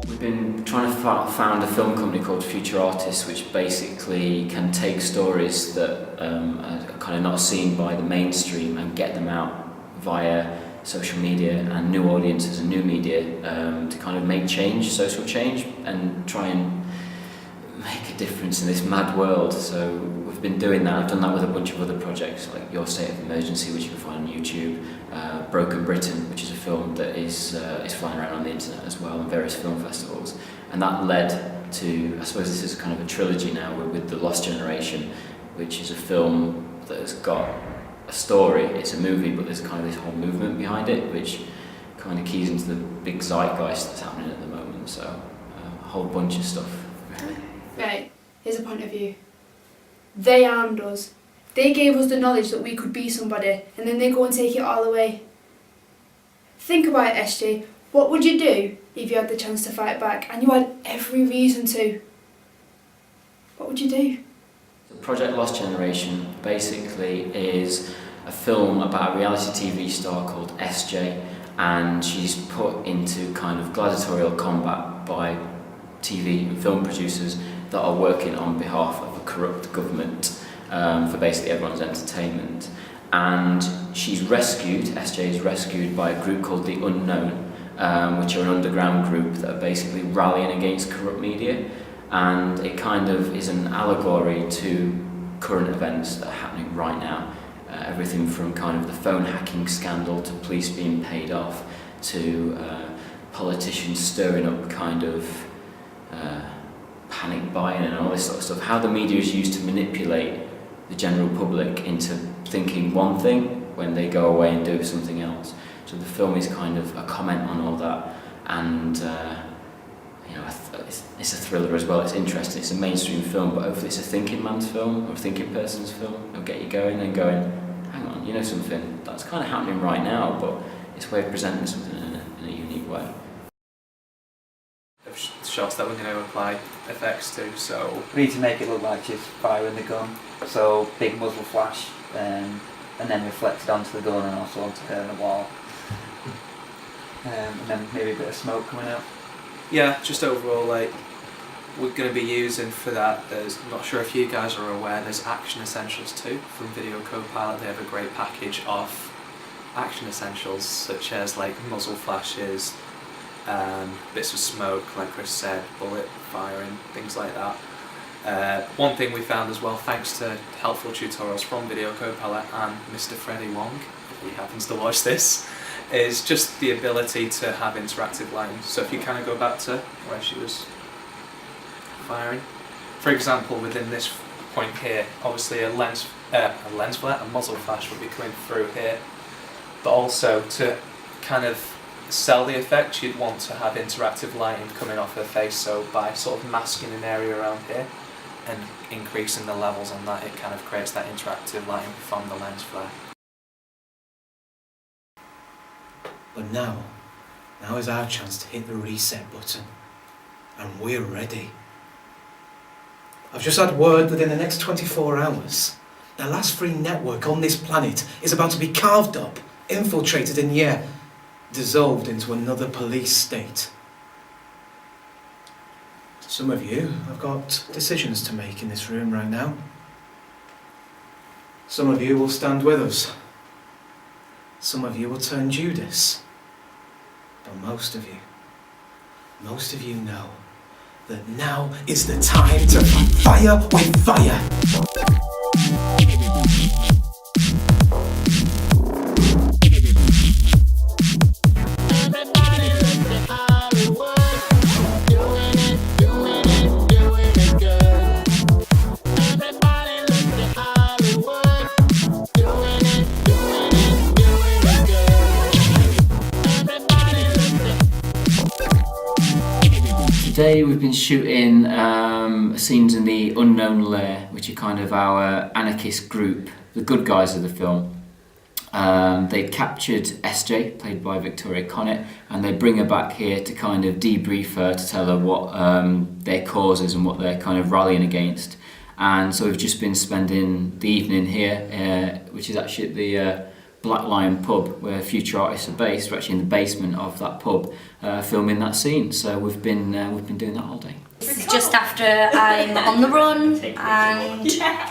We've been trying to found a film company called Future Artists, which basically can take stories that are kind of not seen by the mainstream and get them out via social media and new audiences and new media to kind of make change, social change, and try and make a difference in this mad world. So we've been doing that. I've done that with a bunch of other projects like Your State of Emergency, which you can find on YouTube, Broken Britain, which is a film that is flying around on the internet as well, and various film festivals. And that led to, I suppose this is kind of a trilogy now, with The Lost Generation, which is a film that has got a story. It's a movie, but there's kind of this whole movement behind it, which kind of keys into the big zeitgeist that's happening at the moment. So a whole bunch of stuff, really. Right, here's a point of view. They armed us. They gave us the knowledge that we could be somebody, and then they go and take it all away. Think about it, SJ. What would you do if you had the chance to fight back and you had every reason to? What would you do? Project Lost Generation basically is a film about a reality TV star called SJ, and she's put into kind of gladiatorial combat by TV and film producers that are working on behalf of a corrupt government for basically everyone's entertainment. And she's rescued, SJ is rescued by a group called The Unknown, which are an underground group that are basically rallying against corrupt media. And it kind of is an allegory to current events that are happening right now. Everything from kind of the phone hacking scandal to police being paid off to politicians stirring up kind of panic buying and all this sort of stuff. How the media is used to manipulate the general public into thinking one thing when they go away and do something else. So the film is kind of a comment on all that, and it's a thriller as well. It's interesting. It's a mainstream film, but hopefully it's a thinking man's film or a thinking person's film. It'll get you going and going, hang on, you know something, that's kind of happening right now, but it's a way of presenting something in a unique way. Shots that we're going to apply effects to, so we need to make it look like she's firing the gun, so big muzzle flash and then reflected onto the gun and also onto her and the wall, and then maybe a bit of smoke coming out. Yeah, just overall, like, we're going to be using for that, I'm not sure if you guys are aware, there's Action Essentials too from Video Copilot. They have a great package of action essentials such as like muzzle flashes, bits of smoke, like Chris said, bullet firing, things like that. One thing we found as well, thanks to helpful tutorials from Video Copilot and Mr. Freddie Wong, if he happens to watch this, is just the ability to have interactive lighting. So if you kind of go back to where she was firing, for example, within this point here, obviously a lens flare, a muzzle flash would be coming through here, but also to kind of sell the effect, you'd want to have interactive lighting coming off her face, so by sort of masking an area around here and increasing the levels on that, it kind of creates that interactive lighting from the lens flare. But now is our chance to hit the reset button, and we're ready. I've just had word that in the next 24 hours, the last free network on this planet is about to be carved up, infiltrated, and dissolved into another police state. Some of you have got decisions to make in this room right now. Some of you will stand with us. Some of you will turn Judas. But most of you know that now is the time to fight fire with fire. Today we've been shooting scenes in the Unknown Lair, which are kind of our anarchist group, the good guys of the film. They captured SJ, played by Victoria Connett, and they bring her back here to kind of debrief her, to tell her what their cause is and what they're kind of rallying against. And so we've just been spending the evening here, which is actually at the Black Lion pub where Future Artists are based. We're actually in the basement of that pub filming that scene, so we've been doing that all day. This is just after I'm on the run and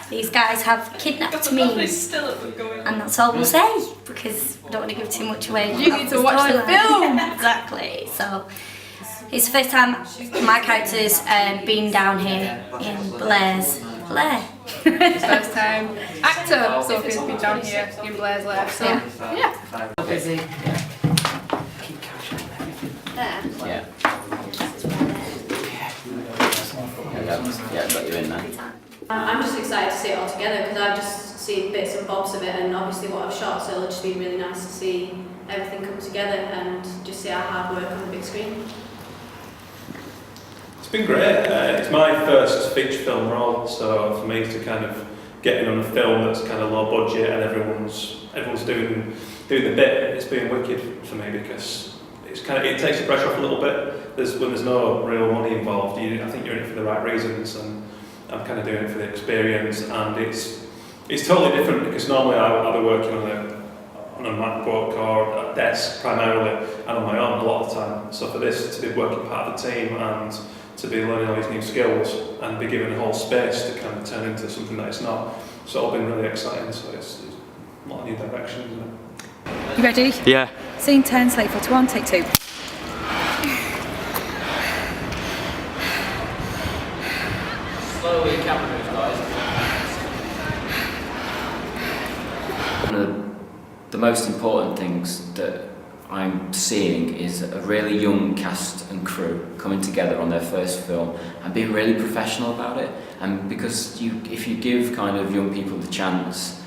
these guys have kidnapped me, and that's all we'll say because I don't want to give too much away. You need to watch the film! Exactly. So it's the first time my character's been down here in Blair's lair. First time actor Sophie's been down here in Blair's lair, so yeah. Busy. There. Yeah. Yeah, got you in there. I'm just excited to see it all together because I've just seen bits and bobs of it and obviously what I've shot, so it'll just be really nice to see everything come together and just see our hard work on the big screen. It's been great. It's my first feature film role, so for me to kind of get in on a film that's kind of low budget and everyone's doing the bit, it's been wicked for me because it takes the pressure off a little bit. When there's no real money involved, I think you're in it for the right reasons, and I'm kind of doing it for the experience. And it's totally different because normally I'll be working on a MacBook or a desk primarily, and on my own a lot of the time. So for this to be working part of the team and to be learning all these new skills and be given a whole space to kind of turn into something that it's not, it's all been really exciting. So it's a lot of new directions, isn't it? You ready? Yeah. Scene 10, slate 41, take 2. Slowly, camera moves, guys. One of the most important things that I'm seeing is a really young cast and crew coming together on their first film and being really professional about it. And because if you give kind of young people the chance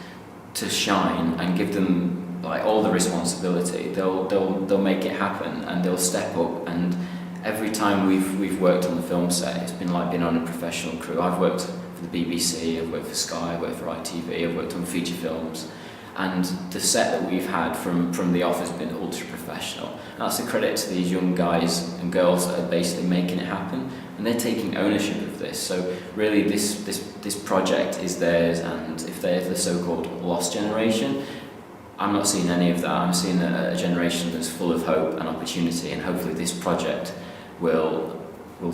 to shine and give them like all the responsibility, they'll make it happen and they'll step up. And every time we've worked on the film set, it's been like being on a professional crew. I've worked for the BBC, I've worked for Sky, I've worked for ITV, I've worked on feature films. And the set that we've had from the off has been ultra professional. And that's a credit to these young guys and girls that are basically making it happen, and they're taking ownership of this. So really, this project is theirs, and if they're the so-called lost generation, I'm not seeing any of that. I'm seeing a generation that's full of hope and opportunity, and hopefully this project will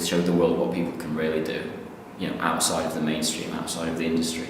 show the world what people can really do, outside of the mainstream, outside of the industry.